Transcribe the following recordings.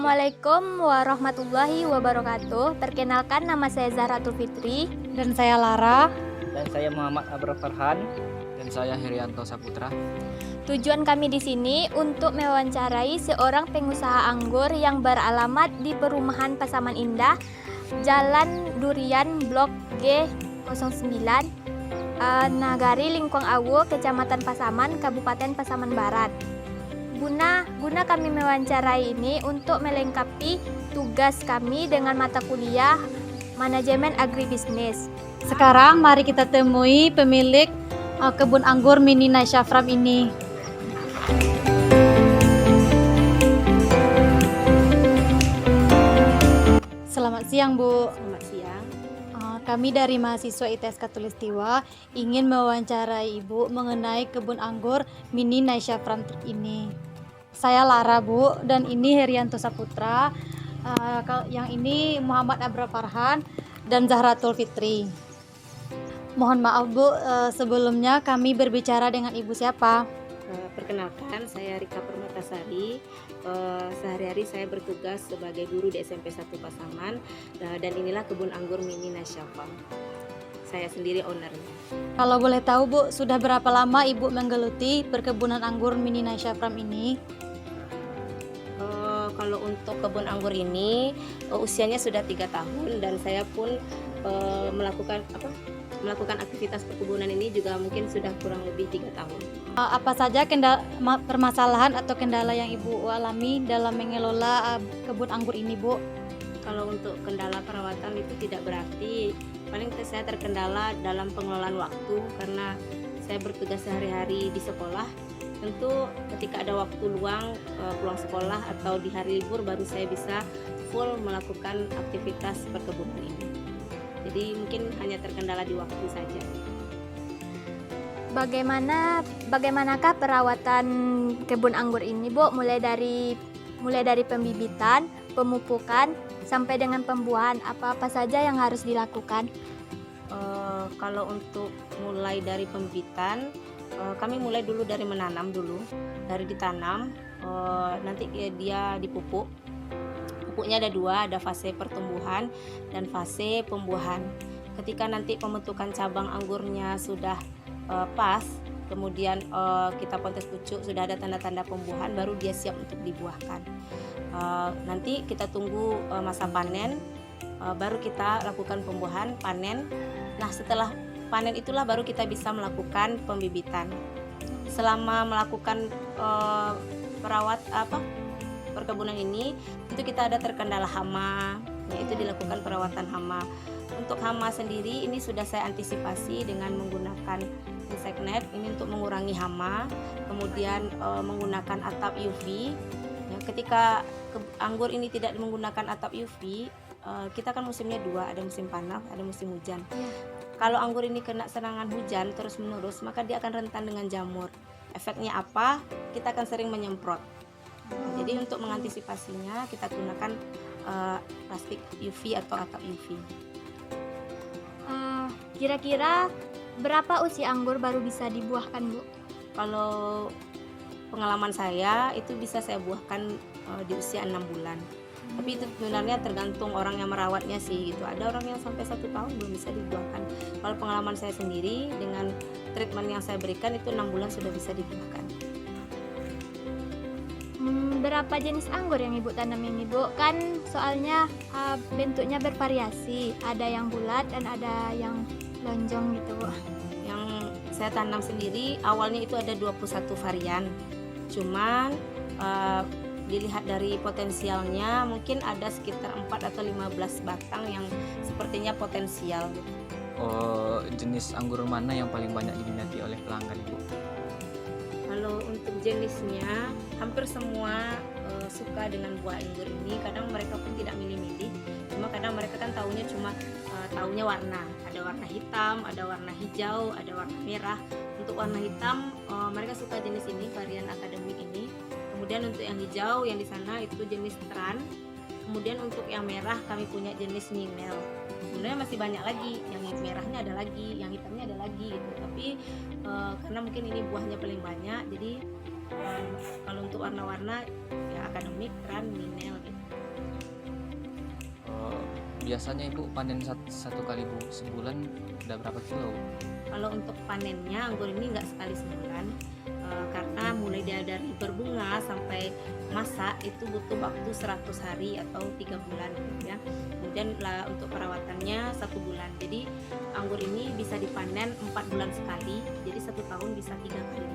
Assalamualaikum warahmatullahi wabarakatuh. Perkenalkan, nama saya Zahratul Fitri. Dan saya Lara. Dan saya Muhammad Abrar Farhan. Dan saya Herianto Saputra. Tujuan kami di sini untuk mewawancarai seorang pengusaha anggur yang beralamat di Perumahan Pasaman Indah, Jalan Durian, Blok G09, Nagari Lingkong Awu, Kecamatan Pasaman, Kabupaten Pasaman Barat. Guna kami mewawancarai ini untuk melengkapi tugas kami dengan mata kuliah Manajemen Agribisnis. Sekarang mari kita temui pemilik kebun anggur Mini Nasyafram ini. Selamat siang, Bu. Selamat siang. Kami dari mahasiswa ITS Katulistiwa ingin mewawancarai Ibu mengenai kebun anggur Mini Nasyafram ini. Saya Lara, Bu, dan ini Herianto Saputra. Yang ini Muhammad Abrar Farhan dan Zahratul Fitri. Mohon maaf, Bu, sebelumnya kami berbicara dengan Ibu siapa? Perkenalkan, saya Rika Permatasari. Sehari-hari saya bertugas sebagai guru di SMP 1 Pasaman, dan inilah kebun anggur Mini Nasyafram. Saya sendiri ownernya. Kalau boleh tahu, Bu, sudah berapa lama Ibu menggeluti perkebunan anggur Mini Nasyafram ini? Kalau untuk kebun anggur ini usianya sudah 3 tahun, dan saya pun melakukan aktivitas perkebunan ini juga mungkin sudah kurang lebih 3 tahun. Apa saja permasalahan atau kendala yang Ibu alami dalam mengelola kebun anggur ini, Bu? Kalau untuk kendala perawatan itu tidak berarti, paling saya terkendala dalam pengelolaan waktu karena saya bertugas sehari-hari di sekolah. Tentu ketika ada waktu luang pulang sekolah atau di hari libur baru saya bisa full melakukan aktivitas perkebunan ini. Jadi mungkin hanya terkendala di waktu saja. Bagaimanakah perawatan kebun anggur ini, Bu? Mulai dari pembibitan, pemupukan, sampai dengan pembuahan. Apa saja yang harus dilakukan? Kalau untuk mulai dari pembibitan, kami mulai dulu dari menanam dulu, dari ditanam, nanti dia dipupuk. Pupuknya ada 2, ada fase pertumbuhan dan fase pembuahan. Ketika nanti pembentukan cabang anggurnya sudah pas, kemudian kita pontes pucuk, sudah ada tanda-tanda pembuahan, baru dia siap untuk dibuahkan. Nanti kita tunggu masa panen, baru kita lakukan pembuahan, panen. Nah, setelah panen itulah baru kita bisa melakukan pembibitan. Selama melakukan perkebunan ini, tentu kita ada terkendala hama, yaitu dilakukan perawatan hama. Untuk hama sendiri ini sudah saya antisipasi dengan menggunakan insect net ini untuk mengurangi hama, kemudian menggunakan atap UV. Ketika anggur ini tidak menggunakan atap UV, kita kan musimnya 2, ada musim panas, ada musim hujan. Kalau anggur ini kena serangan hujan terus menerus, maka dia akan rentan dengan jamur. Efeknya apa? Kita akan sering menyemprot. Jadi untuk mengantisipasinya kita gunakan plastik UV atau atap UV. Kira-kira berapa usia anggur baru bisa dibuahkan, Bu? Kalau pengalaman saya itu bisa saya buahkan di usia 6 bulan. Tapi itu sebenarnya tergantung orang yang merawatnya sih gitu. Ada orang yang sampai 1 tahun belum bisa dibuahkan. Kalau pengalaman saya sendiri dengan treatment yang saya berikan itu 6 bulan sudah bisa dibuahkan. Berapa jenis anggur yang Ibu tanam ini, Bu? Kan soalnya bentuknya bervariasi. Ada yang bulat dan ada yang lonjong gitu, Bu. Yang saya tanam sendiri awalnya itu ada 21 varian. Cuman dilihat dari potensialnya mungkin ada sekitar 4 atau 15 batang yang sepertinya potensial gitu. Jenis anggur mana yang paling banyak diminati oleh pelanggan, Bu? Kalau untuk jenisnya hampir semua suka dengan buah anggur ini. Kadang mereka pun tidak milih-milih, cuma kadang mereka kan taunya warna. Ada warna hitam, ada warna hijau, ada warna merah. Untuk warna hitam mereka suka jenis ini, varian akademik ini. Kemudian untuk yang hijau yang di sana itu jenis Tran. Kemudian untuk yang merah kami punya jenis Ninel. Sebenarnya masih banyak lagi, yang merahnya ada lagi, yang hitamnya ada lagi gitu. Tapi karena mungkin ini buahnya paling banyak, jadi kalau untuk warna-warna ya akademik, Tran, Ninel gitu. biasanya ibu panen satu kali bu sebulan udah berapa kilo? Kalau untuk panennya anggur ini nggak sekali sebulan, karena mulai dari berbunga sampai masak itu butuh waktu 100 hari atau 3 bulan gitu ya. Kemudian untuk perawatannya 1 bulan. Jadi anggur ini bisa dipanen 4 bulan sekali. Jadi 1 tahun bisa 3 kali.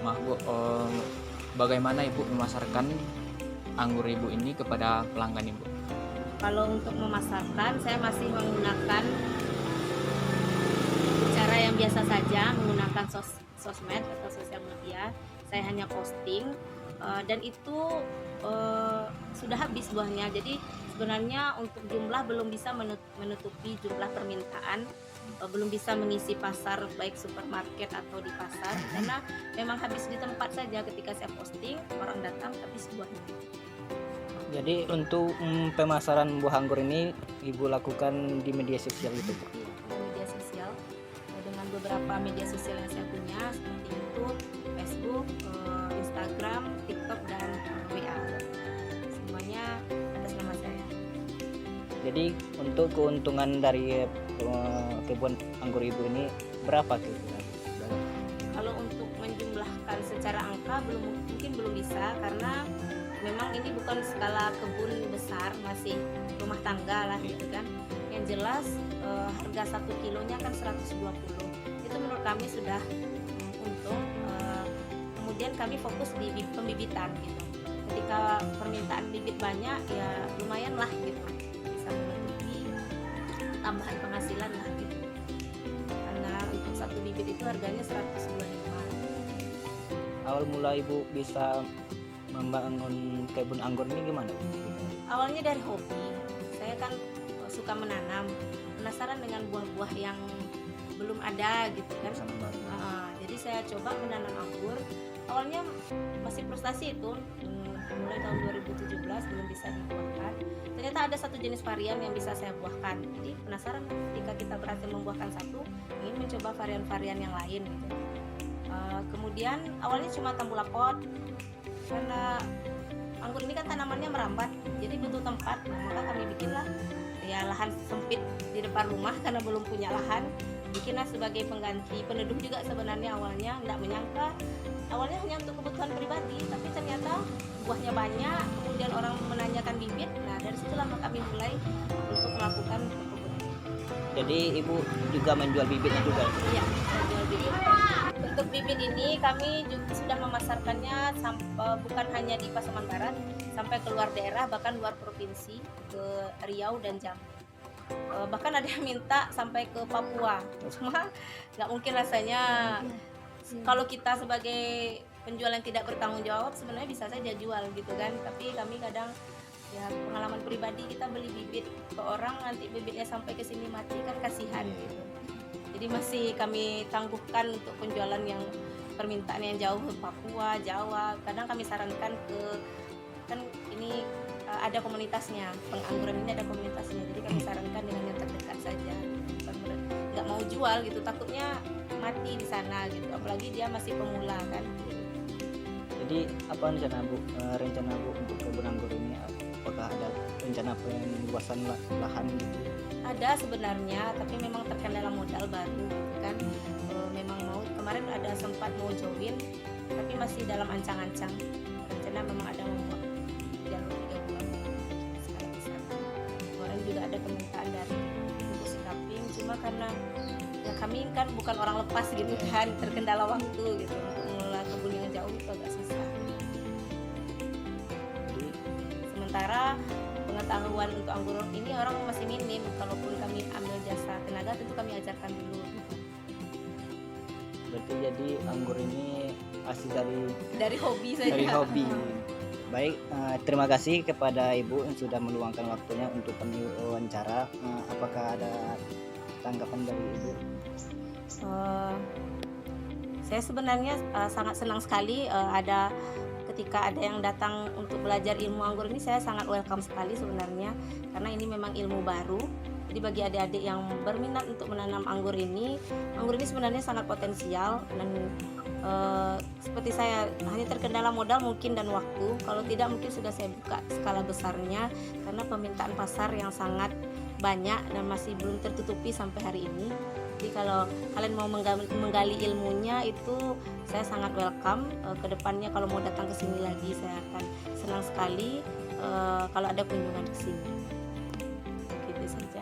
Maaf bu, bagaimana ibu memasarkan anggur ibu ini kepada pelanggan ibu? Kalau untuk memasarkan, saya masih menggunakan cara yang biasa saja, menggunakan sosmed atau sosial media. Saya hanya posting dan itu sudah habis buahnya. Jadi sebenarnya untuk jumlah belum bisa menutupi jumlah permintaan, belum bisa mengisi pasar baik supermarket atau di pasar, karena memang habis di tempat saja. Ketika saya posting, orang datang habis buahnya. Jadi untuk pemasaran buah anggur ini ibu lakukan di media sosial itu Bu? Di media sosial, dengan beberapa media sosial yang saya punya seperti YouTube, Facebook, Instagram, TikTok, dan WA. Semuanya atas nama saya. Jadi untuk keuntungan dari kebun anggur ibu ini berapa kira-kira? Kalau untuk menjumlahkan secara angka mungkin belum bisa, karena memang ini bukan skala kebun besar, masih rumah tangga lah gitu kan. Yang jelas harga 1 kilonya kan 120. Itu menurut kami sudah untung. Kemudian kami fokus di pembibitan gitu. Ketika permintaan bibit banyak, ya lumayan lah gitu, bisa menutupi tambahan penghasilan lah gitu. Karena untuk 1 bibit itu harganya 125. Awal mula ibu bisa membangun kebun anggur ini gimana? Awalnya dari hobi. Saya kan suka menanam, penasaran dengan buah-buah yang belum ada gitu kan. Jadi saya coba menanam anggur. Awalnya masih frustasi itu, mulai tahun 2017 belum bisa dibuahkan. Ternyata ada satu jenis varian yang bisa saya buahkan. Jadi penasaran, ketika kita berhasil membuahkan satu, ingin mencoba varian-varian yang lain gitu. Kemudian awalnya cuma tambula pot, karena anggur ini kan tanamannya merambat, jadi butuh tempat. Maka kami bikinlah ya lahan sempit di depan rumah karena belum punya lahan, bikinlah sebagai pengganti peneduh juga. Sebenarnya awalnya tidak menyangka, awalnya hanya untuk kebutuhan pribadi, tapi ternyata buahnya banyak. Kemudian orang menanyakan bibit. Nah dari situlah kami mulai untuk melakukan perkebunan. Jadi ibu juga menjual bibitnya juga? Iya, saya jual bibit. Untuk bibit ini kami juga sudah memasarkannya bukan hanya di Pasaman Barat, sampai ke luar daerah, bahkan luar provinsi, ke Riau dan Jambi. Bahkan ada yang minta sampai ke Papua. Cuma nggak mungkin rasanya, kalau kita sebagai penjual yang tidak bertanggung jawab sebenarnya bisa saja jual gitu kan. Tapi kami kadang ya pengalaman pribadi, kita beli bibit ke orang, nanti bibitnya sampai ke sini mati kan kasihan gitu. Jadi masih kami tangguhkan untuk penjualan yang permintaan yang jauh ke Papua, Jawa. Kadang kami sarankan ke, kan ini ada komunitasnya, pengangguran ini ada komunitasnya. Jadi kami sarankan dengan yang terdekat saja. Nggak mau jual gitu, takutnya mati di sana gitu. Apalagi dia masih pemula kan. Jadi apa rencana bu untuk kebun anggur ini? Apakah ada rencana pembuasan lahan gitu? Ada sebenarnya, tapi memang terkendala modal baru gitu kan. Memang kemarin ada sempat mau join, tapi masih dalam ancang-ancang. Rencana memang ada membuat jalur 3 bulan skala besar. Kemarin juga ada permintaan dari Ibu Sikaping, cuma karena ya kami kan bukan orang lepas gitu kan, terkendala waktu gitu, untuk mengelola kebun yang jauh itu agak susah. Sementara pengetahuan untuk anggur ini orang masih minim. Kalaupun kami ambil jasa tenaga, tentu kami ajarkan dulu. Berarti jadi anggur ini asli dari hobi saja. dari hobi. Baik, terima kasih kepada ibu yang sudah meluangkan waktunya untuk wawancara. Apakah ada tanggapan dari ibu? Saya sebenarnya sangat senang sekali ketika ada yang datang untuk belajar ilmu anggur ini. Saya sangat welcome sekali sebenarnya, karena ini memang ilmu baru. Jadi bagi adik-adik yang berminat untuk menanam anggur ini sebenarnya sangat potensial, dan Seperti saya hanya terkendala modal mungkin dan waktu. Kalau tidak mungkin sudah saya buka skala besarnya, karena permintaan pasar yang sangat banyak dan masih belum tertutupi sampai hari ini. Jadi kalau kalian mau menggali ilmunya itu saya sangat welcome. Kedepannya kalau mau datang ke sini lagi saya akan senang sekali kalau ada kunjungan ke sini. Gitu saja.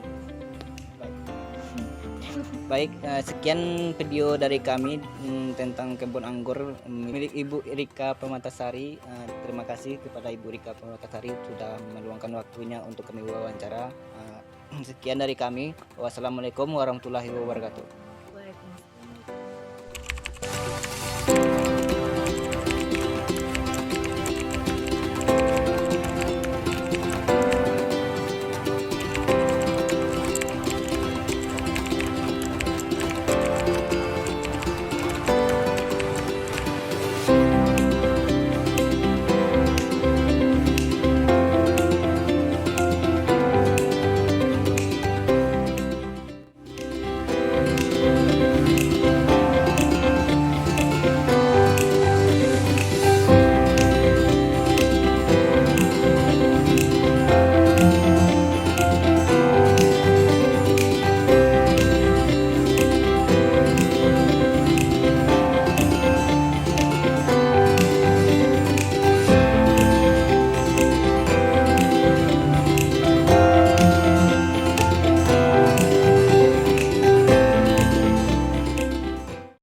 Baik, sekian video dari kami tentang kebun anggur milik Ibu Rika Permatasari. Terima kasih kepada Ibu Rika Permatasari sudah meluangkan waktunya untuk kami wawancara. Sekian dari kami. Wassalamualaikum warahmatullahi wabarakatuh.